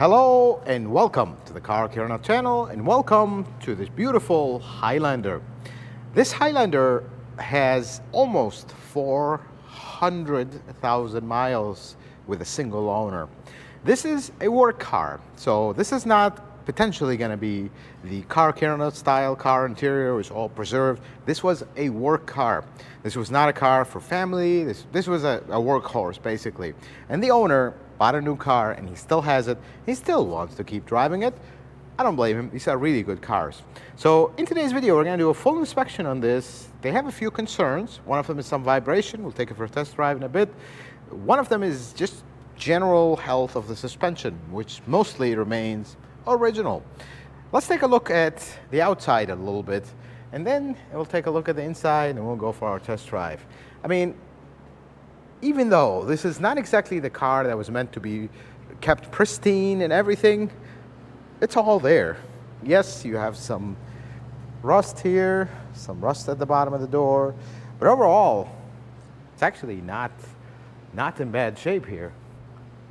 Hello and welcome to the Car Kirana channel and welcome to this beautiful Highlander. This Highlander has almost 400,000 miles with a single owner. This is a work car, so this is not potentially going to be the Car Kirana style car interior is all preserved. This was a work car. This was not a car for family. This was a workhorse basically. And the owner bought a new car and he still has it. He still wants to keep driving it. I don't blame him. These are really good cars. So in today's video, we're going to do a full inspection on this. They have a few concerns. One of them is some vibration. We'll take it for a test drive in a bit. One of them is just general health of the suspension, which mostly remains original. Let's take a look at the outside a little bit, and then we'll take a look at the inside and we'll go for our test drive. I mean, even though this is not exactly the car that was meant to be kept pristine and everything, it's all there. Yes, you have some rust here, some rust at the bottom of the door, but overall, it's actually not in bad shape here.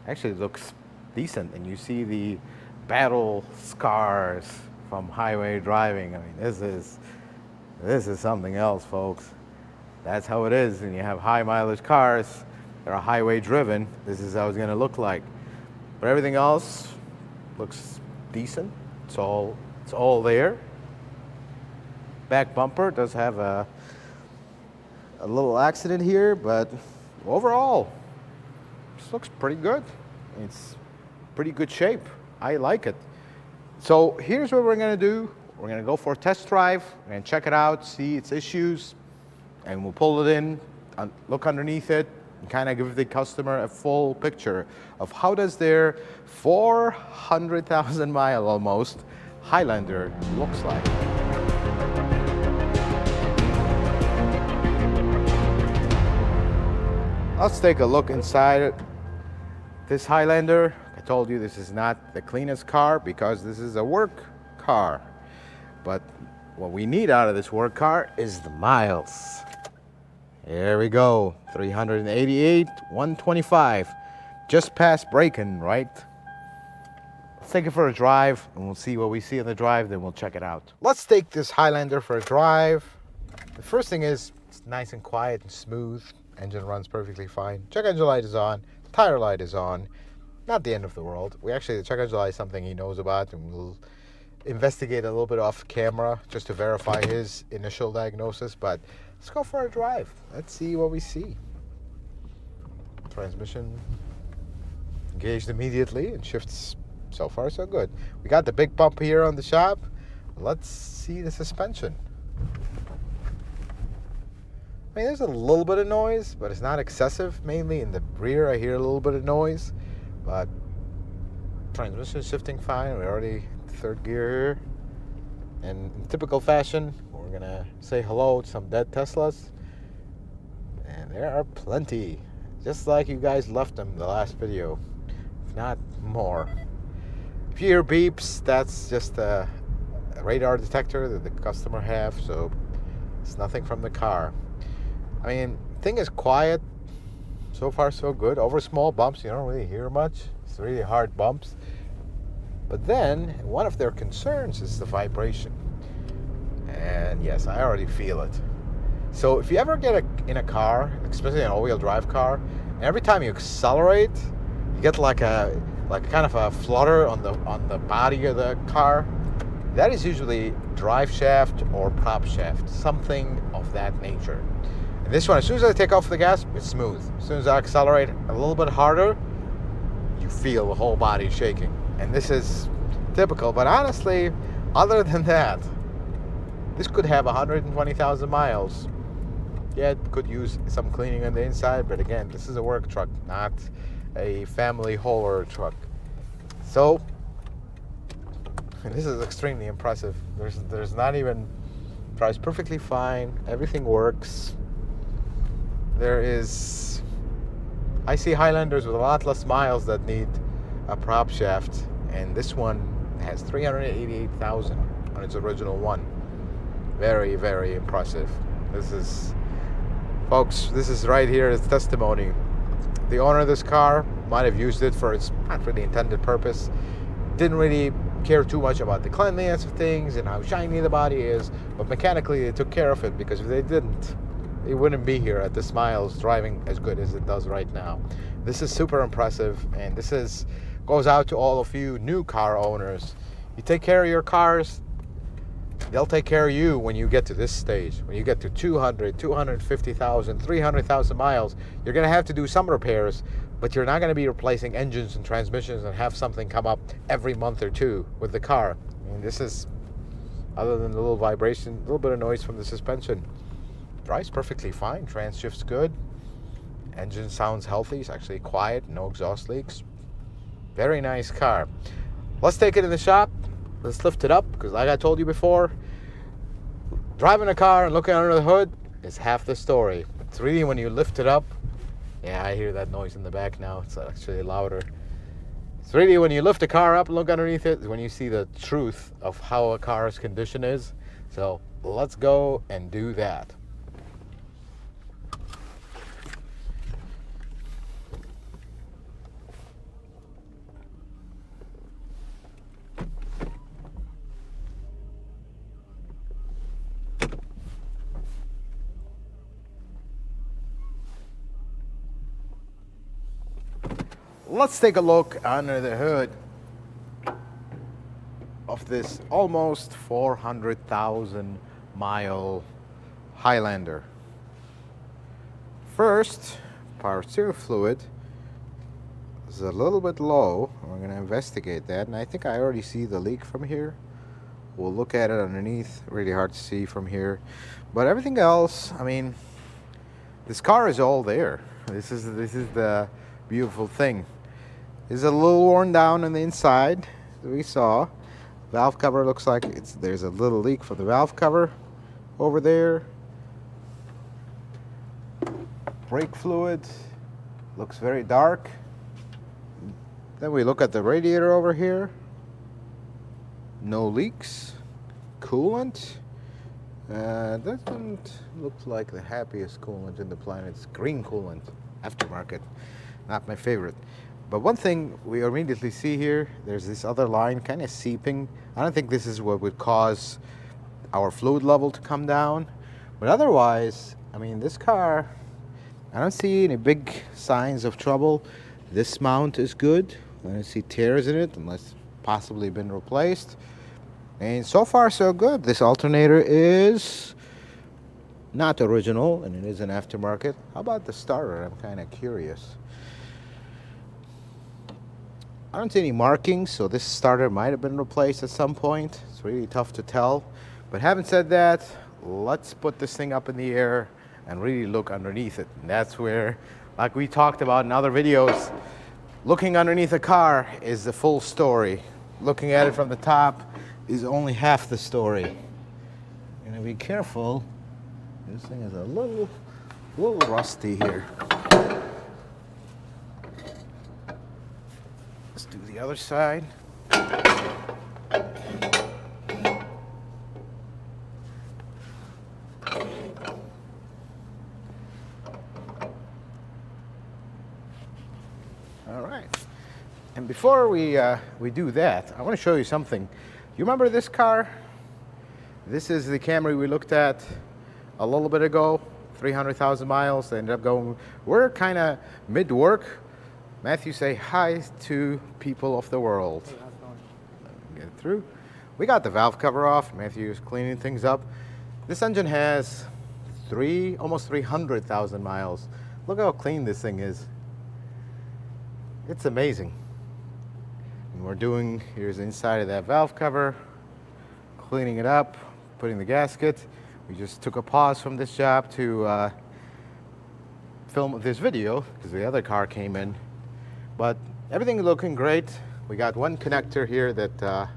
Actually, it looks decent, and you see the battle scars from highway driving. I mean, this is something else, folks. That's how it is when you have high mileage cars that are highway driven. This is how it's going to look like. But everything else looks decent. It's all there. Back bumper does have a little accident here, but overall, this looks pretty good. It's pretty good shape. I like it. So here's what we're going to do. We're going to go for a test drive and check it out, see its issues, and we'll pull it in, look underneath it, and kind of give the customer a full picture of how does their 400,000 mile almost Highlander looks like. Let's take a look inside this Highlander. I told you this is not the cleanest car because this is a work car. But what we need out of this work car is the miles. There we go, 388, 125. Just past braking, right? Let's take it for a drive and we'll see what we see on the drive, then we'll check it out. Let's take this Highlander for a drive. The first thing is it's nice and quiet and smooth. Engine runs perfectly fine. Check engine light is on, tire light is on. Not the end of the world. The check engine light is something he knows about, and we'll investigate a little bit off camera just to verify his initial diagnosis. But let's go for a drive. Let's see what we see. Transmission engaged immediately and shifts so far so good. We got the big bump here on the shop. Let's see the suspension. I mean, there's a little bit of noise, but it's not excessive. Mainly in the rear, I hear a little bit of noise. But transmission is shifting fine. We're already third gear here. And in typical fashion, we're going to say hello to some dead Teslas. And there are plenty. Just like you guys left them the last video. If not more. If you hear beeps, that's just a radar detector that the customer have. So it's nothing from the car. I mean, thing is quiet. So far, so good. Over small bumps, you don't really hear much. It's really hard bumps. But then, one of their concerns is the vibration. And yes, I already feel it. So if you ever get in a car, especially an all-wheel drive car, and every time you accelerate, you get like kind of a flutter on the body of the car. That is usually drive shaft or prop shaft, something of that nature. This one, as soon as I take off the gas, it's smooth. As soon as I accelerate a little bit harder, you feel the whole body shaking. And this is typical, but honestly, other than that, this could have 120,000 miles. Yeah, it could use some cleaning on the inside, but again, this is a work truck, not a family hauler truck. So, and this is extremely impressive. There's not even, drives perfectly fine, everything works. I see Highlanders with a lot less miles that need a prop shaft, and this one has 388,000 on its original one. Very, very impressive. Folks, this is right here as testimony. The owner of this car might have used it for its not really intended purpose. Didn't really care too much about the cleanliness of things and how shiny the body is, but mechanically they took care of it, because if they didn't, it wouldn't be here at this miles driving as good as it does right now. This is super impressive, and this goes out to all of you new car owners. You take care of your cars, they'll take care of you when you get to this stage. When you get to 200, 250,000, 300,000 miles, you're going to have to do some repairs, but you're not going to be replacing engines and transmissions and have something come up every month or two with the car. I mean, this is, other than the little vibration, a little bit of noise from the suspension, drives perfectly fine. Trans shift's good. Engine sounds healthy. It's actually quiet, no exhaust leaks. Very nice car. Let's take it in the shop. Let's lift it up, because like I told you before, driving a car and looking under the hood is half the story. It's really when you lift it up. Yeah, I hear that noise in the back now. It's actually louder. It's really when you lift a car up and look underneath it, when you see the truth of how a car's condition is. So let's go and do that. Let's take a look under the hood of this almost 400,000 mile Highlander. First, power steering fluid is a little bit low. We're going to investigate that, and I think I already see the leak from here. We'll look at it underneath. Really hard to see from here, but everything else, I mean, this car is all there. This is the beautiful thing. It's a little worn down on the inside, as we saw. Valve cover looks like there's a little leak from the valve cover over there. Brake fluid looks very dark. Then we look at the radiator over here. No leaks. Coolant. Doesn't look like the happiest coolant in the planet. It's green coolant, aftermarket. Not my favorite. But one thing we immediately see here, there's this other line kind of seeping. I don't think this is what would cause our fluid level to come down. But otherwise, I mean, this car, I don't see any big signs of trouble. This mount is good. I don't see tears in it, unless possibly been replaced. And so far, so good. This alternator is not original, and it is an aftermarket. How about the starter? I'm kind of curious. I don't see any markings, so this starter might have been replaced at some point. It's really tough to tell. But having said that, let's put this thing up in the air and really look underneath it. And that's where, like we talked about in other videos, looking underneath a car is the full story. Looking at it from the top is only half the story. You're gonna be careful. This thing is a little rusty here. Let's do the other side. All right. And before we do that, I want to show you something. You remember this car? This is the Camry we looked at a little bit ago, 300,000 miles. They ended up going, we're kind of mid-work. Matthew, say hi to people of the world. Hey, how's it going? Get it through. We got the valve cover off. Matthew is cleaning things up. This engine has almost 300,000 miles. Look how clean this thing is. It's amazing. And here's the inside of that valve cover, cleaning it up, putting the gasket. We just took a pause from this job to film this video because the other car came in. But everything looking great. We got one connector here that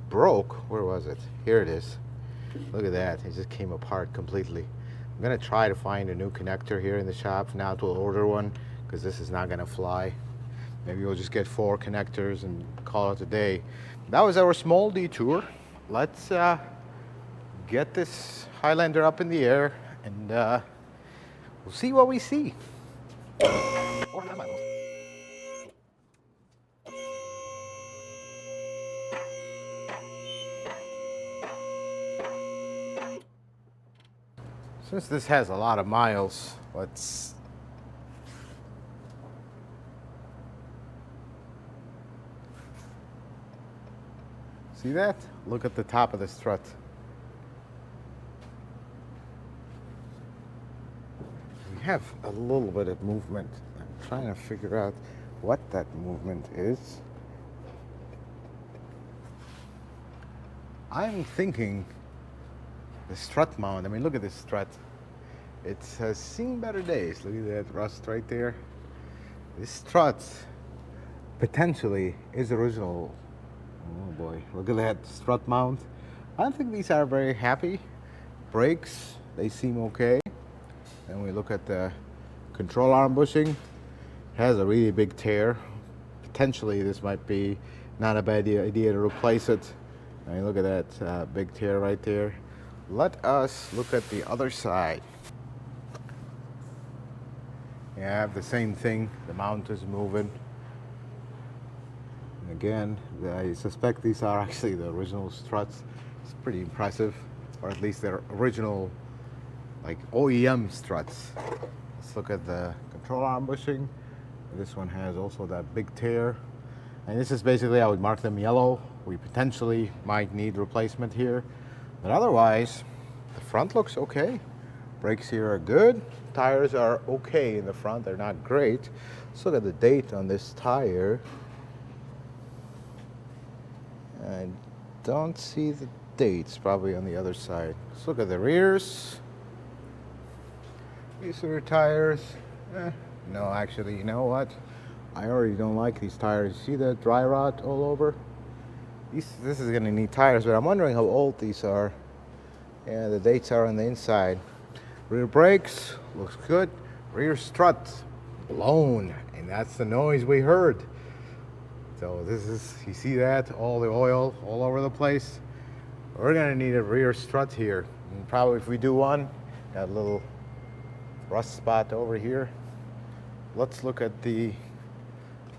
broke. Where was it? Here it is. Look at that. It just came apart completely. I'm going to try to find a new connector here in the shop. Now we'll order one because this is not going to fly. Maybe we'll just get 4 connectors and call it a day. That was our small detour. Let's get this Highlander up in the air and we'll see what we see. Since this has a lot of miles, let's see that? Look at the top of the strut. We have a little bit of movement. I'm trying to figure out what that movement is. I'm thinking the strut mount. I mean, look at this strut. It has seen better days. Look at that rust right there. This strut potentially is original. Oh boy, look at that strut mount. I don't think these are very happy. Brakes, they seem okay. And we look at the control arm bushing. Has a really big tear. Potentially this might be not a bad idea to replace it. I mean, look at that big tear right there. Let us look at the other side. You have the same thing. The mount is moving. And again, I suspect these are actually the original struts. It's pretty impressive, or at least they're original, like OEM struts. Let's look at the control arm bushing. This one has also that big tear. And this is basically, I would mark them yellow. We potentially might need replacement here. But otherwise, the front looks okay. Brakes here are good. Tires are okay in the front. They're not great. Let's look at the date on this tire. I don't see the dates, probably on the other side. Let's look at the rears. These are tires. No, actually, you know what? I already don't like these tires. See the dry rot all over? This is going to need tires, but I'm wondering how old these are. Yeah, the dates are on the inside. Rear brakes, looks good. Rear strut, blown, and that's the noise we heard. So this is, you see that? All the oil all over the place. We're going to need a rear strut here. And probably if we do one, got a little rust spot over here. Let's look at the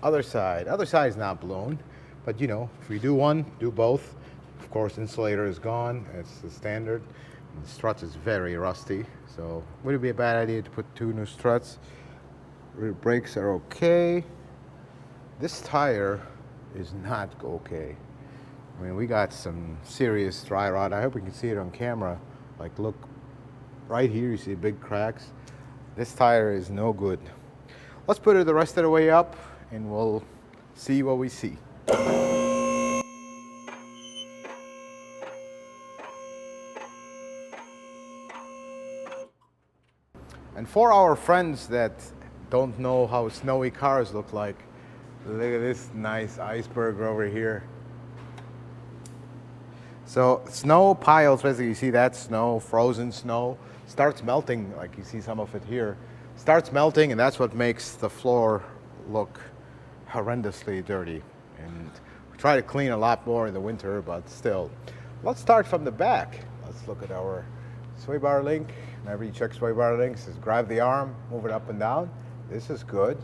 other side. Other side is not blown, but you know, if we do one, do both. Of course, insulator is gone. It's the standard. And the strut is very rusty, so would it be a bad idea to put two new struts? Rear brakes are okay. This tire is not okay. I mean, we got some serious dry rot. I hope we can see it on camera. Like, look, right here, you see big cracks. This tire is no good. Let's put it the rest of the way up and we'll see what we see. And for our friends that don't know how snowy cars look like, look at this nice iceberg over here. So snow piles, basically you see that snow, frozen snow, starts melting, like you see some of it here. Starts melting, and that's what makes the floor look horrendously dirty. And we try to clean a lot more in the winter, but still. Let's start from the back. Let's look at our sway bar link. Whenever you check sway bar links, just grab the arm, move it up and down. This is good.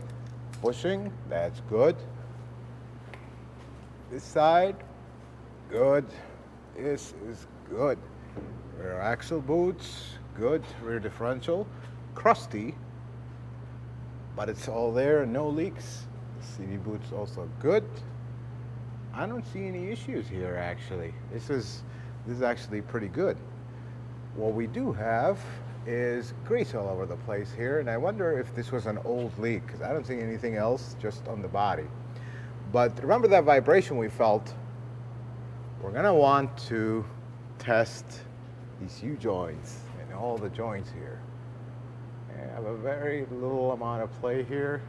Bushing, that's good. This side, good. This is good. Rear axle boots, good. Rear differential, crusty, but it's all there, no leaks. The CV boots also good. I don't see any issues here actually. This is actually pretty good. What we do have is grease all over the place here, and I wonder if this was an old leak, because I don't see anything else, just on the body. But remember that vibration we felt? We're gonna want to test these U-joints and all the joints here. I have a very little amount of play here.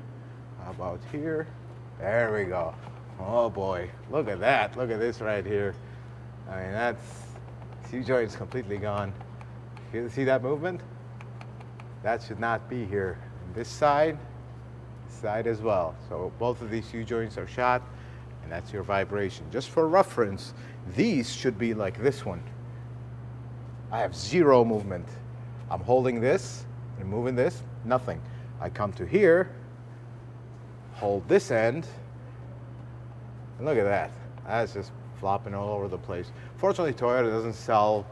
How about here? There we go. Oh boy, look at that. Look at this right here. I mean, that's, U-joint's completely gone. You see that movement? That should not be here. And this side as well. So both of these U-joints are shot, and that's your vibration. Just for reference, these should be like this one. I have zero movement. I'm holding this and moving this, nothing. I come to here, hold this end, and look at that. That's just flopping all over the place. Fortunately, Toyota doesn't sell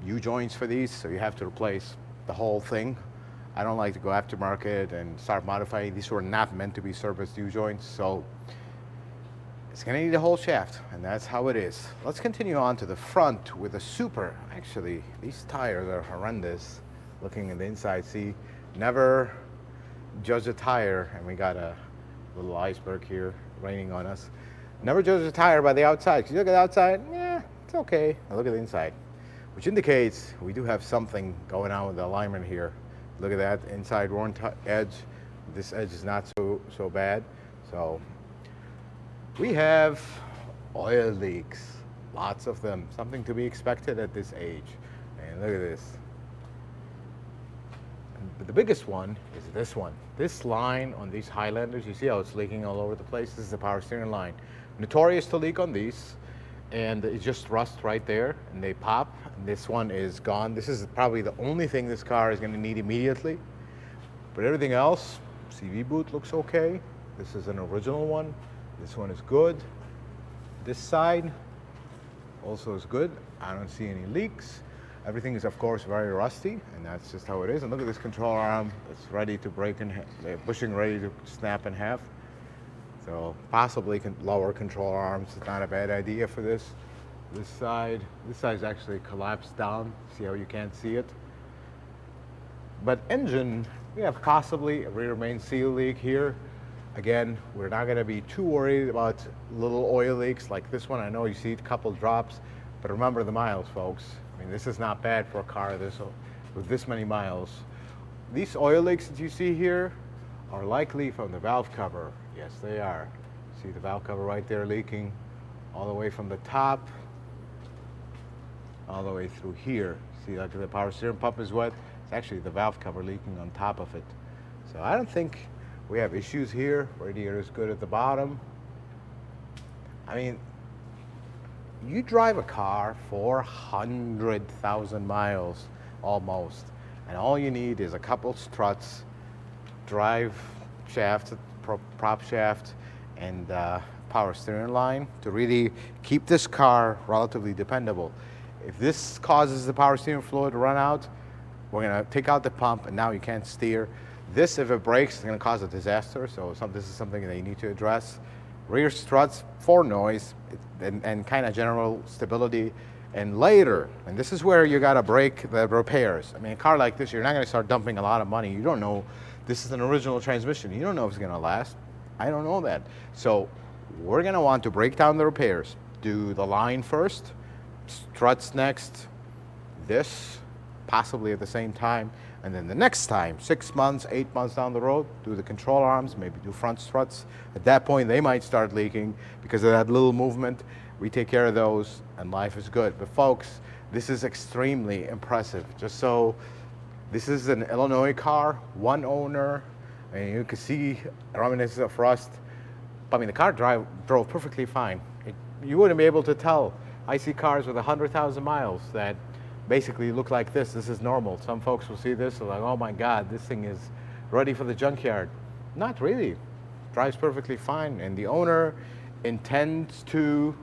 U-joints for these, so you have to replace the whole thing. I don't like to go aftermarket and start modifying. These were not meant to be serviced U-joints, so it's gonna need a whole shaft, and that's how it is. Let's continue on to the front with a super. Actually, these tires are horrendous. Looking at the inside, see, never judge a tire, and we got a little iceberg here raining on us. Never judge a tire by the outside. You look at the outside, yeah, it's okay. Now look at the inside, which indicates we do have something going on with the alignment here. Look at that inside worn edge. This edge is not so bad. So we have oil leaks, lots of them. Something to be expected at this age. And look at this. But the biggest one is this one. This line on these Highlanders, you see how it's leaking all over the place? This is the power steering line. Notorious to leak on these, and it's just rust right there, and they pop. And this one is gone. This is probably the only thing this car is going to need immediately. But everything else, CV boot looks okay. This is an original one. This one is good. This side also is good. I don't see any leaks. Everything is, of course, very rusty, and that's just how it is. And look at this control arm. It's ready to break in half, bushing ready to snap in half. So possibly lower control arms is not a bad idea for this. This side is actually collapsed down. See how you can't see it? But engine, we have possibly a rear main seal leak here. Again, we're not going to be too worried about little oil leaks like this one. I know you see a couple drops, but remember the miles, folks. I mean, this is not bad for a car with this many miles. These oil leaks that you see here are likely from the valve cover. Yes, they are. See the valve cover right there leaking all the way from the top, all the way through here. See, like the power steering pump is wet. It's actually the valve cover leaking on top of it. So I don't think we have issues here. Radiator is good at the bottom. I mean, you drive a car 400,000 miles almost, and all you need is a couple struts, drive shaft, prop shaft, and power steering line to really keep this car relatively dependable. If this causes the power steering fluid to run out, we're gonna take out the pump, and now you can't steer. This, if it breaks, is gonna cause a disaster, so this is something that you need to address. Rear struts for noise and kind of general stability. And later, and this is where you gotta break the repairs. I mean, a car like this, you're not gonna start dumping a lot of money. You don't know, this is an original transmission. You don't know if it's gonna last. I don't know that. So we're gonna want to break down the repairs. Do the line first, struts next, this possibly at the same time, and then the next time, 6 months, 8 months down the road, do the control arms, maybe do front struts. At that point, they might start leaking because of that little movement. We take care of those, and life is good. But folks, this is extremely impressive. Just so, this is an Illinois car, one owner, and you can see reminiscence of rust. I mean, the car drove perfectly fine. You wouldn't be able to tell. I see cars with 100,000 miles that basically look like this. This is normal. Some folks will see this and like, oh my God, this thing is ready for the junkyard. Not really. Drives perfectly fine, and the owner intends to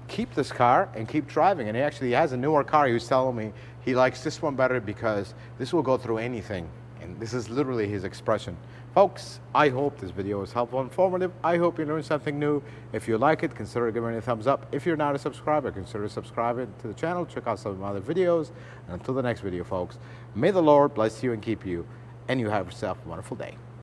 keep this car and keep driving. And he actually has a newer car. He was telling me he likes this one better because this will go through anything. And this is literally his expression. Folks, I hope this video was helpful and informative. I hope you learned something new. If you like it, consider giving it a thumbs up. If you're not a subscriber, consider subscribing to the channel. Check out some of my other videos. And until the next video, folks, may the Lord bless you and keep you, and you have yourself a wonderful day.